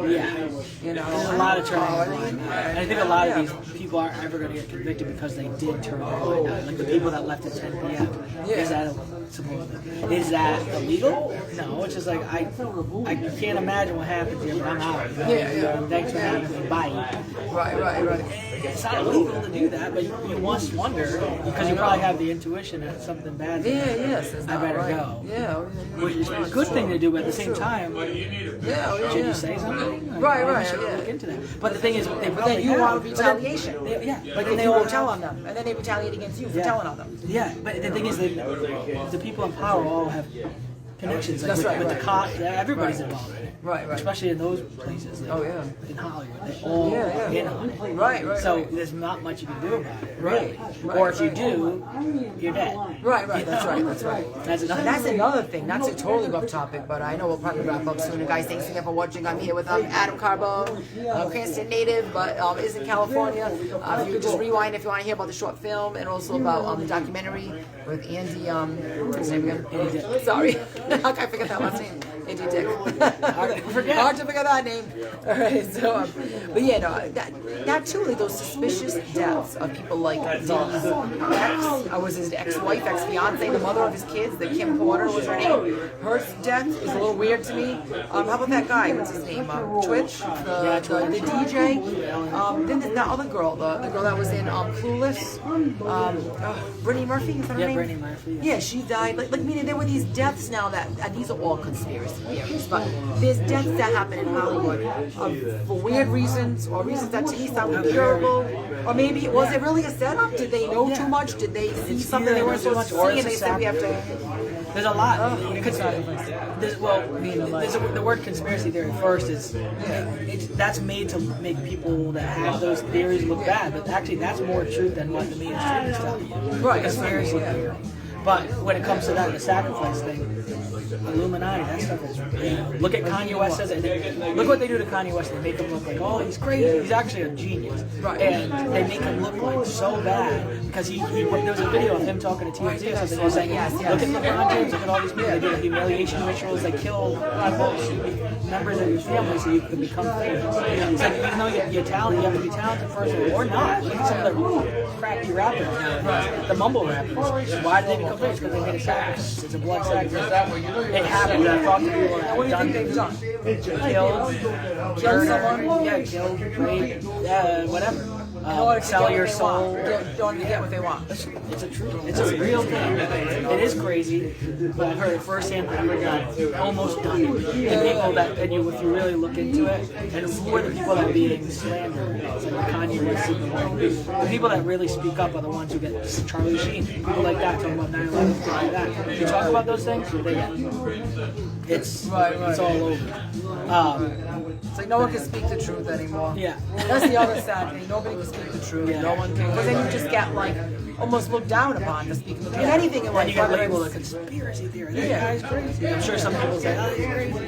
Yeah. You know, there's a lot of turning. And I think a lot of these people aren't ever going to get convicted because they did turn a blind eye. Like the people that left at 10 p.m. Is that illegal? No, it's just like I can't imagine what happens here, but I'm out. Thanks for having me. Bye. Right. It's not illegal to do that, but you must wonder because you probably have the intuition that something bad. Yes. I better go. Yeah. Which is a good thing to do, but at the same time, should you say something? thing? Right, Should yeah. look into that. But the thing is, they But then you want retaliation. Yeah, Like if they you all won't tell on them, and then they retaliate against you for telling on them. Yeah, but the thing is, the people in power all have connections. Like That's with right. the cops, everybody's involved in it. Right. Especially in those places. Like, Oh, yeah. In Hollywood, they all in on it. Right. So there's not much you can do about it. Right. Or if you do, you're dead. Right. That's right. That's another. That's another thing. That's a totally rough topic, but I know we'll probably wrap up soon. And guys, thanks again for watching. I'm here with Adam Carbone, Cranston native, but is in California. If you could just rewind if you want to hear about the short film and also about the documentary with Andy. What's his name again? Andy Dick. Sorry, how can I forget that last name? Andy Dick. Hard to forget that name. All right, so but yeah, no, that too, like those suspicious deaths of people like Diddy's was his ex-wife, ex-fiance, the mother of his kids, the Kim Porter was her name. Her death is a little weird to me. How about that guy? What's his name? Twitch, the DJ. Then there's that other girl, the girl that was in Clueless. Brittany Murphy, is that her name? Yeah, Brittany Murphy. Yeah, she died. Like meaning there were these deaths now that these are all conspiracy theories, but there's deaths that happen in Hollywood for weird reasons or reasons that to me sound incurable. Or maybe was it really a setup? Did they know too much? Did they see something they weren't supposed to see and they said we have to? There's a lot. The word conspiracy theory first is that's made to make people that have those theories look bad, but actually that's more truth than what the mainstream is telling you. Right, Conspiracy theory. But when it comes to that, the sacrifice thing, Illuminati, that stuff is real. Look at Kanye West says it. Look what they do to Kanye West. They make him look like, oh, he's crazy. He's actually a genius. Right. And they make him look like so bad because there was a video of him talking to TMZ or something. He was saying, look at LeBron James, look at all these people. They do humiliation rituals. They kill members of your family so you can become famous. It's like, even though you're talented, you have to be talented first or not. Look at some of the crappy rappers, the mumble rappers. Why did they become famous? Because they made a sacrifice. It's a blood sacrifice. It happened. I talked to people that What do you think they've done? Killed someone? Killed, raped, whatever. Sell your soul. Don't get what they want. It's a truth. It's a real thing. It is crazy, but I've heard it firsthand from people that almost done it. And people that, if you really look into it, and who are the people that are being slandered? It's like Kanye West, the people that really speak up are the ones who get Charlie Sheen, people like that talking about 9/11, things like that. If you talk about those things, it's all over. It's like no one can speak the truth anymore. Yeah. That's the other sad thing. Nobody can speak the truth. Yeah. No one can. Because then you just get like almost looked down upon for speaking the truth. Anything in life. And you get labeled a conspiracy theory. That guy's crazy. I'm sure some people say, oh, he's crazy.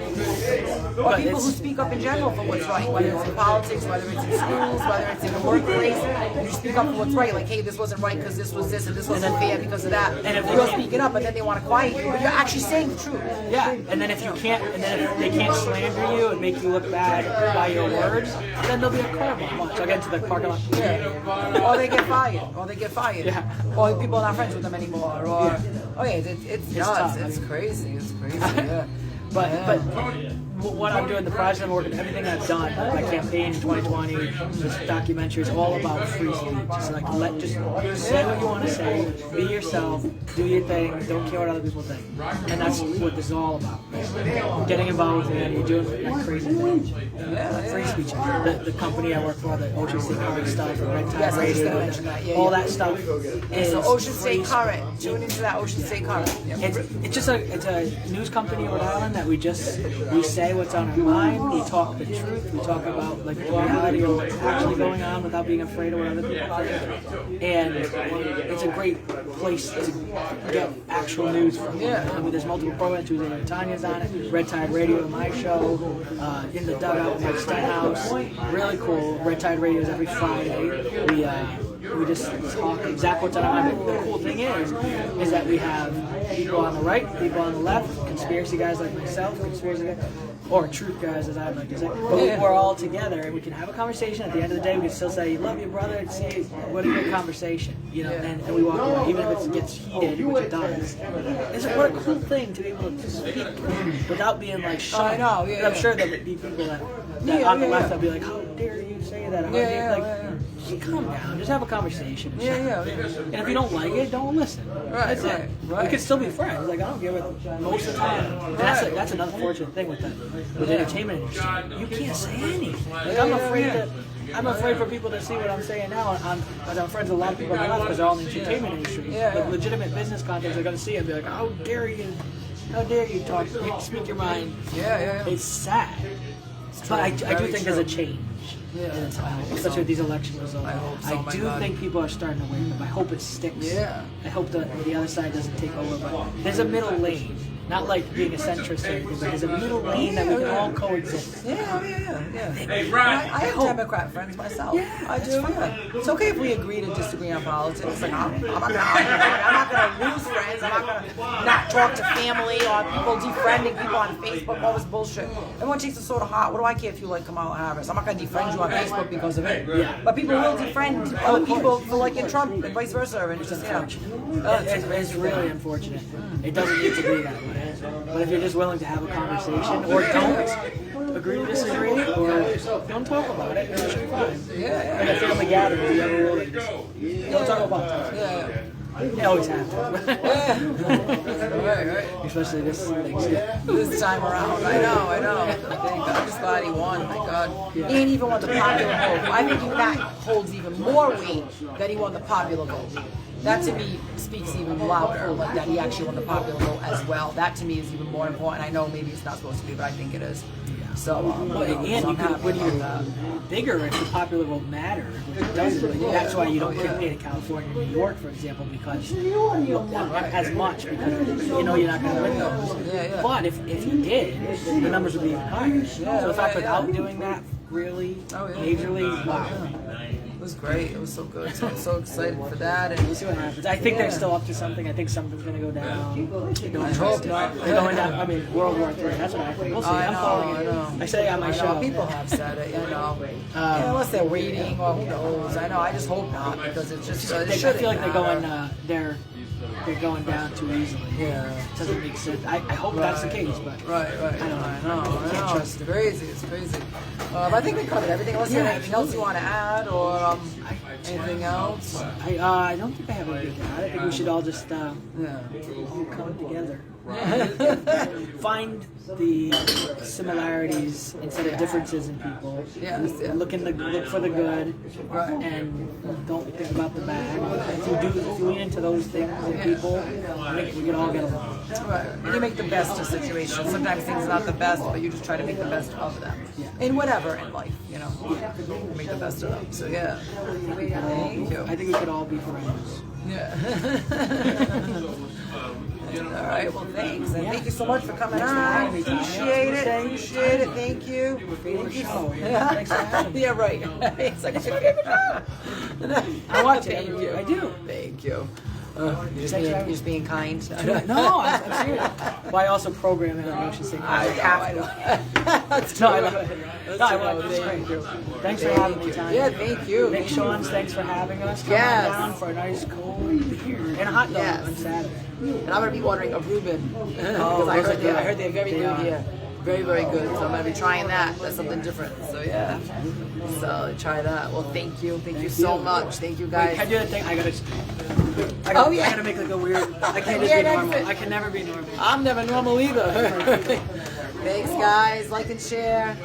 Or people who speak up in general for what's right, whether it's in politics, whether it's in schools, whether it's in the workplace. You speak up for what's right, like, hey, this wasn't right because this was this and this wasn't fair because of that. And if you're speaking up, and then they want to quiet you, but you're actually saying the truth. Yeah, and then if you can't, and then if they can't slander you and make you look bad by your words, then there'll be a Carbone march. I'll get into the parking lot. Yeah. Or they get fired. Yeah. Or people are not friends with them anymore. Or it's nuts. tough. It's crazy. Yeah. But what I'm doing, the project I'm working, everything I've done, my campaign in 2020, this documentary is all about free speech. It's like, just say what you want to say, be yourself, do your thing, don't care what other people think. And that's what this is all about. Getting involved with it, you're doing that crazy thing. Free speech. The company I work for, the Ocean State Current stuff, Red Tide Radio, all that stuff. Is so Ocean State Current. Tune into that Ocean State Current. It's a news company in Rhode Island that we say what's on our mind, we talk the truth, we talk about like the reality of what's actually going on without being afraid of what other people think. And it's a great place to get actual news from. I mean, there's multiple programs. Tuesday Tanya's on it, Red Tide Radio, my show, In the Dugout with Mike Stenhouse. Really cool. Red Tide Radio is every Friday. We just talk exactly what's on our mind. But the cool thing is that we have people on the right, people on the left, conspiracy guys like myself, conspiracy guys, or truth guys, as I'd like to say. But we're all together, and we can have a conversation. At the end of the day, we can still say, "Love you, brother." And say, "What a good conversation," and we walk away, even if it gets heated, which it does. What a cool thing to be able to speak without being like shy. I know. I'm sure there'll be people that on the left that'll be like, "How dare you say that?" just calm down. Just have a conversation. Yeah. And if you don't like it, don't listen. Right, That's it. We could still be friends. Like I don't give it most of the time. And that's another fortunate thing with the entertainment industry. You can't say anything. Like I'm afraid for people to see what I'm saying now. I'm friends with a lot of people in my life because they're all in the entertainment industry. Like legitimate business contacts are going to see it and be like, how dare you talk, speak your mind. Yeah. It's sad. But I do think there's a change. Especially with these election results. I do think people are starting to wake up. I hope it sticks. Yeah. I hope that the other side doesn't take over. But there's a middle lane. Not like being a centrist or anything, but there's a middle lane that we can all coexist. Yeah. I have Democrat friends myself. Yeah, I do. Yeah. It's okay if we agree to disagree on politics. Like I'm not gonna argue. I'm not gonna lose friends. I'm not gonna not talk to family or people defriending people on Facebook. All this bullshit. Everyone takes it sort of hot. What do I care if you like Kamala Harris? I'm not gonna defriend you on Facebook because of it. Yeah. But people will defriend other people for liking Trump and vice versa. And it's just It's really unfortunate. It doesn't need to be that way. But if you're just willing to have a conversation, or don't agree to disagree, or don't talk about it, it should be fine. Yeah. Like a family gathering, you ever really just don't talk about that. Yeah. You always have to. Right. Especially this Thanksgiving. This time around. I know. Thank God. I'm just glad he won. My God. He ain't even won the popular vote. I think that holds even more weight that he won the popular vote. That to me speaks even louder, like that he actually won the popular vote as well. That to me is even more important. I know maybe it's not supposed to be, but I think it is. So, bigger if the popular vote mattered, which it doesn't. That's why you don't campaign in California and New York, for example, because you don't want as much because you know you're not going to win those. But if you did, the numbers would be even higher. So the fact without doing that really majorly, wow. It was great. It was so good. So I'm so excited for that. And we'll see what happens. I think they're still up to something. I think something's going to go down. I hope not. They're going down. I mean, World War III. That's what I think. We'll see. I'm calling it. I say on my show. People have said it. Unless they're waiting or who knows. I know. I just hope not because it's just. I feel like they're going down too easily. Yeah, it doesn't make sense. I hope that's the case, but right. I know. It's crazy. I think we covered everything. Unless there's anything else you want to add or anything else. I don't think I have anything to add. I think we should all just all come together. Find the similarities instead of differences in people. Look for the good, and don't think about the bad. If you lean into those things in people, I think we can all get along. Right. And you make the best of situations. Sometimes things are not the best, but you just try to make the best of them. In whatever in life, make the best of them. So thank you. I think we could all be friends. All right, well, thanks. And thank you so much for coming on. Appreciate it. Thank you. Thanks for having me. Yeah, right. It's like, I watch it. Thank you. I do. Thank you. You're just being kind. No, I'm serious. Well, I also program it on McShawn St. I have No, I love it. Thank you. Thanks for having me, Tanya. Yeah, thank you. McShawn, thanks for having us. Come on down for a nice cold beer and a hot dog on Saturday. And I'm going to be ordering a Reuben. Because I heard they're very good here. Very, very good. So I'm going to be trying that. That's something different. So So try that. Well, thank you. Thank you so much. Thank you, guys. Wait, can I do the thing? I gotta make like a weird. I can't just be normal. I can never be normal. I'm never normal either. Thanks, guys. Like and share.